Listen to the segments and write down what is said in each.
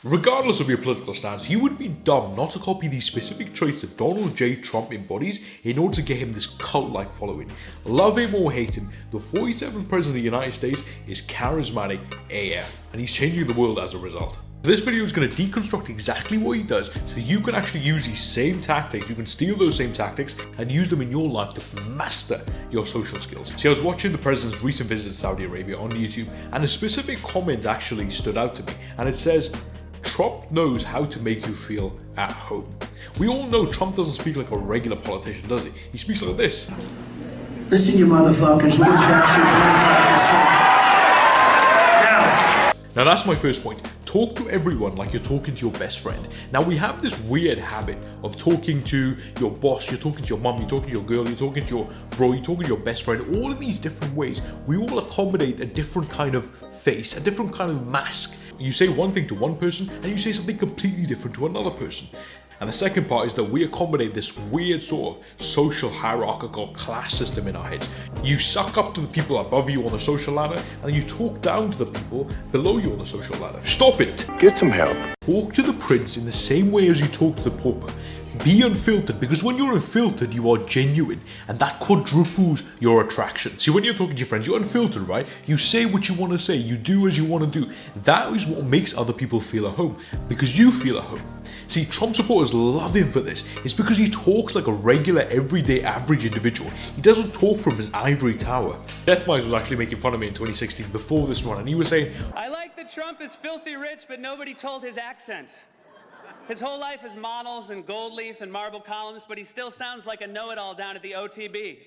Regardless of your political stance, you would be dumb not to copy these specific traits that Donald J. Trump embodies in order to get him this cult-like following. Love him or hate him, the 47th President of the United States is charismatic AF, and he's changing the world as a result. This video is going to deconstruct exactly what he does so you can actually use these same tactics, you can steal those same tactics and use them in your life to master your social skills. See, I was watching the president's recent visit to Saudi Arabia on YouTube, and a specific comment actually stood out to me, and it says, Trump knows how to make you feel at home. We all know Trump doesn't speak like a regular politician, does he? He speaks like this. Listen, you motherfuckers, we're taxing 25%. Now that's my first point. Talk to everyone like you're talking to your best friend. Now we have this weird habit of talking to your boss, you're talking to your mum, you're talking to your girl, you're talking to your bro, you're talking to your best friend, all in these different ways. We all accommodate a different kind of face, a different kind of mask. You say one thing to one person and you say something completely different to another person. And the second part is that we accommodate this weird sort of social hierarchical class system in our heads. You suck up to the people above you on the social ladder and you talk down to the people below you on the social ladder. Stop it! Get some help. Talk to the prince in the same way as you talk to the pauper. Be unfiltered, because when you're unfiltered, you are genuine, and that quadruples your attraction. See, when you're talking to your friends, you're unfiltered, right? You say what you want to say, you do as you want to do. That is what makes other people feel at home, because you feel at home. See, Trump supporters love him for this. It's because he talks like a regular, everyday, average individual. He doesn't talk from his ivory tower. Death Mice was actually making fun of me in 2016 before this run, and he was saying, I like that Trump is filthy rich, but nobody told his accent. His whole life is models and gold leaf and marble columns, but he still sounds like a know-it-all down at the OTB.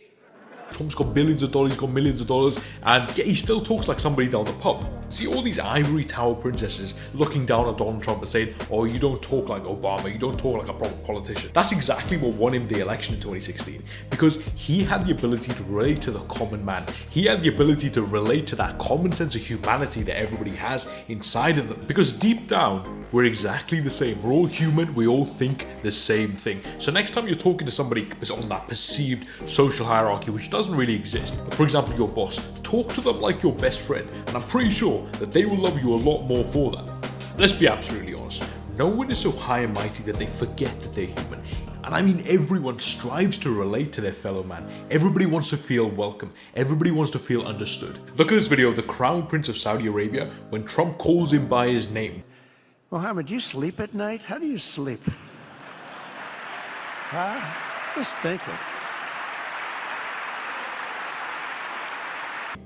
Trump's got billions of dollars, he's got millions of dollars, and yet he still talks like somebody down the pub. See all these ivory tower princesses looking down at Donald Trump and saying, oh, you don't talk like Obama, you don't talk like a proper politician. That's exactly what won him the election in 2016, because he had the ability to relate to the common man. He had the ability to relate to that common sense of humanity that everybody has inside of them. Because deep down, we're exactly the same. We're all human, we all think the same thing. So next time you're talking to somebody on that perceived social hierarchy, which doesn't really exist, for example your boss, talk to them like your best friend, and I'm pretty sure that they will love you a lot more for that. Let's be absolutely honest, no one is so high and mighty that they forget that they're human. And I mean everyone strives to relate to their fellow man. Everybody wants to feel welcome. Everybody wants to feel understood. Look at this video of the Crown Prince of Saudi Arabia when Trump calls him by his name. Mohammed, you sleep at night? How do you sleep? Huh? Just thinking.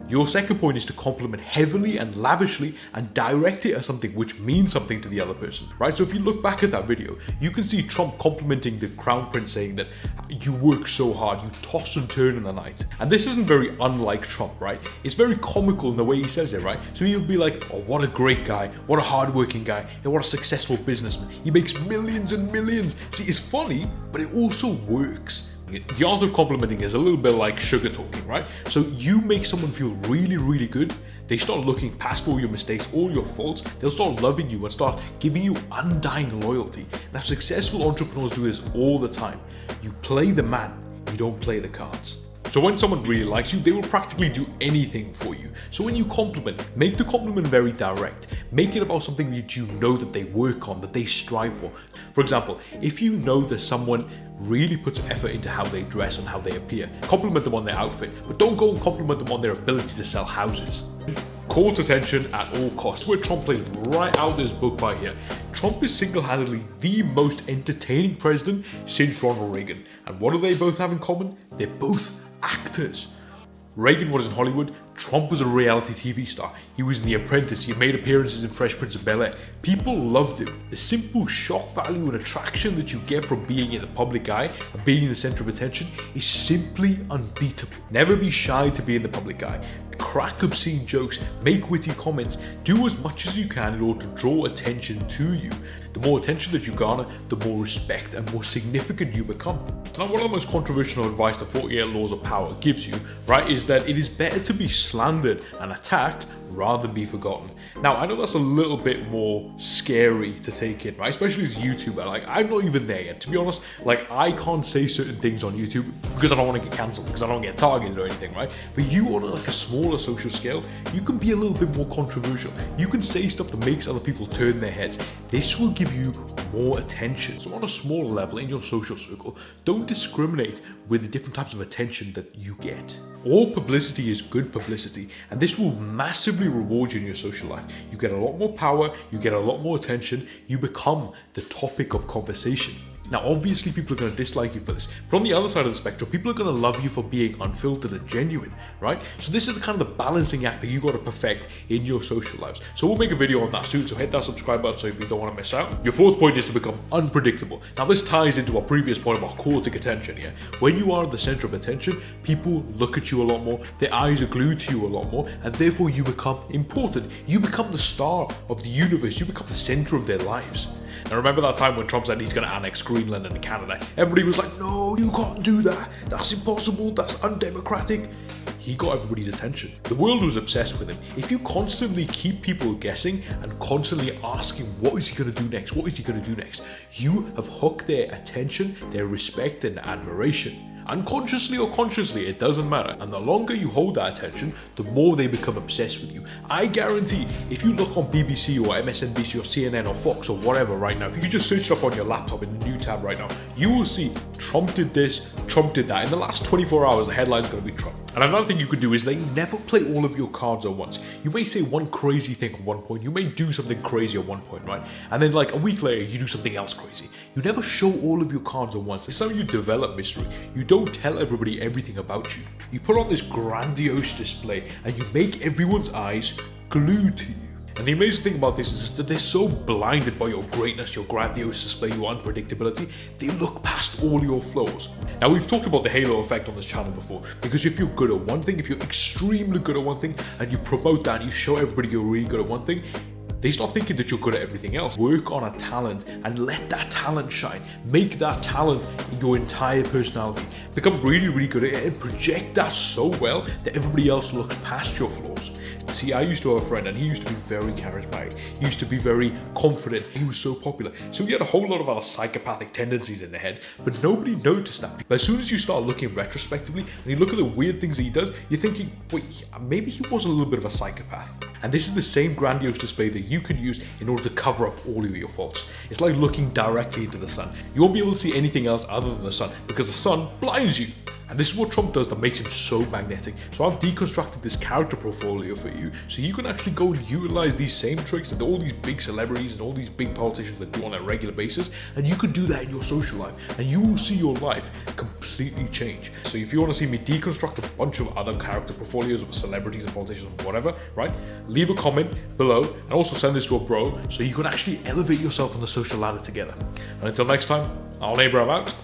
Your second point is to compliment heavily and lavishly and direct it as something which means something to the other person, right? So if you look back at that video, you can see Trump complimenting the Crown Prince, saying that you work so hard, you toss and turn in the night. And this isn't very unlike Trump, right? It's very comical in the way he says it, right? So he'll be like, oh, what a great guy, what a hardworking guy, and what a successful businessman. He makes millions and millions. See, it's funny, but it also works. The art of complimenting is a little bit like sugar talking, right? So you make someone feel really, really good. They start looking past all your mistakes, all your faults. They'll start loving you and start giving you undying loyalty. Now, successful entrepreneurs do this all the time. You play the man, you don't play the cards. So when someone really likes you, they will practically do anything for you. So when you compliment, make the compliment very direct. Make it about something that you know that they work on, that they strive for. For example, if you know that someone really puts effort into how they dress and how they appear, compliment them on their outfit, but don't go and compliment them on their ability to sell houses. Court attention at all costs, where Trump plays right out this book right here. Trump is single-handedly the most entertaining president since Ronald Reagan. And what do they both have in common? They're both actors. Reagan was in Hollywood, Trump was a reality TV star. He was in The Apprentice, he made appearances in Fresh Prince of Bel-Air. People loved him. The simple shock value and attraction that you get from being in the public eye and being in the center of attention is simply unbeatable. Never be shy to be in the public eye. Crack obscene jokes, make witty comments, do as much as you can in order to draw attention to you. The more attention that you garner, the more respect and more significant you become. Now, one of the most controversial advice the 48 Laws of Power gives you, right, is that it is better to be slandered and attacked rather than be forgotten. Now, I know that's a little bit more scary to take in, right? Especially as a YouTuber. Like, I'm not even there yet. To be honest, like, I can't say certain things on YouTube because I don't want to get cancelled, because I don't get targeted or anything, right? But you on like a smaller smaller social scale, you can be a little bit more controversial. You can say stuff that makes other people turn their heads. This will give you more attention. So on a smaller level in your social circle, don't discriminate with the different types of attention that you get. All publicity is good publicity, and this will massively reward you in your social life. You get a lot more power, you get a lot more attention, you become the topic of conversation. Now, obviously, people are going to dislike you for this, but on the other side of the spectrum, people are going to love you for being unfiltered and genuine, right? So this is the kind of the balancing act that you got to perfect in your social lives. So we'll make a video on that soon, so hit that subscribe button so if you don't want to miss out. Your fourth point is to become unpredictable. Now, this ties into our previous point about courting attention here. When you are the center of attention, people look at you a lot more, their eyes are glued to you a lot more, and therefore you become important. You become the star of the universe, you become the center of their lives. Now remember that time when Trump said he's going to annex Greenland and Canada? Everybody was like, no, you can't do that. That's impossible. That's undemocratic. He got everybody's attention. The world was obsessed with him. If you constantly keep people guessing and constantly asking, what is he going to do next? What is he going to do next? You have hooked their attention, their respect and admiration. Unconsciously or consciously, it doesn't matter. And the longer you hold that attention, the more they become obsessed with you. I guarantee, if you look on BBC or MSNBC or CNN or Fox or whatever right now, if you could just search it up on your laptop in the new tab right now, you will see Trump did this, Trump did that. In the last 24 hours, the headline is going to be Trump. And another thing you could do is never play all of your cards at once. You may say one crazy thing at one point, you may do something crazy at one point, right? And then like a week later, you do something else crazy. You never show all of your cards at once. This is how you develop mystery. You don't tell everybody everything about you. You put on this grandiose display and you make everyone's eyes glued to you. And the amazing thing about this is that they're so blinded by your greatness, your grandiose display, your unpredictability, they look past all your flaws. Now, we've talked about the halo effect on this channel before, because if you're good at one thing, if you're extremely good at one thing, and you promote that and you show everybody you're really good at one thing, they start thinking that you're good at everything else. Work on a talent and let that talent shine. Make that talent your entire personality. Become really, really good at it and project that so well that everybody else looks past your flaws. See, I used to have a friend and he used to be very charismatic. He used to be very confident. He was so popular. So he had a whole lot of other psychopathic tendencies in the head, but nobody noticed that. But as soon as you start looking retrospectively and you look at the weird things that he does, you're thinking, wait, maybe he was a little bit of a psychopath. And this is the same grandiose display that you can use in order to cover up all of your faults. It's like looking directly into the sun. You won't be able to see anything else other than the sun because the sun blinds you. And this is what Trump does that makes him so magnetic. So I've deconstructed this character portfolio for you so you can actually go and utilize these same tricks that all these big celebrities and all these big politicians that do on a regular basis, and you can do that in your social life and you will see your life completely change. So if you want to see me deconstruct a bunch of other character portfolios of celebrities and politicians and whatever, right, leave a comment below and also send this to a bro so you can actually elevate yourself on the social ladder together. And until next time, I'll neighbor, I'm out.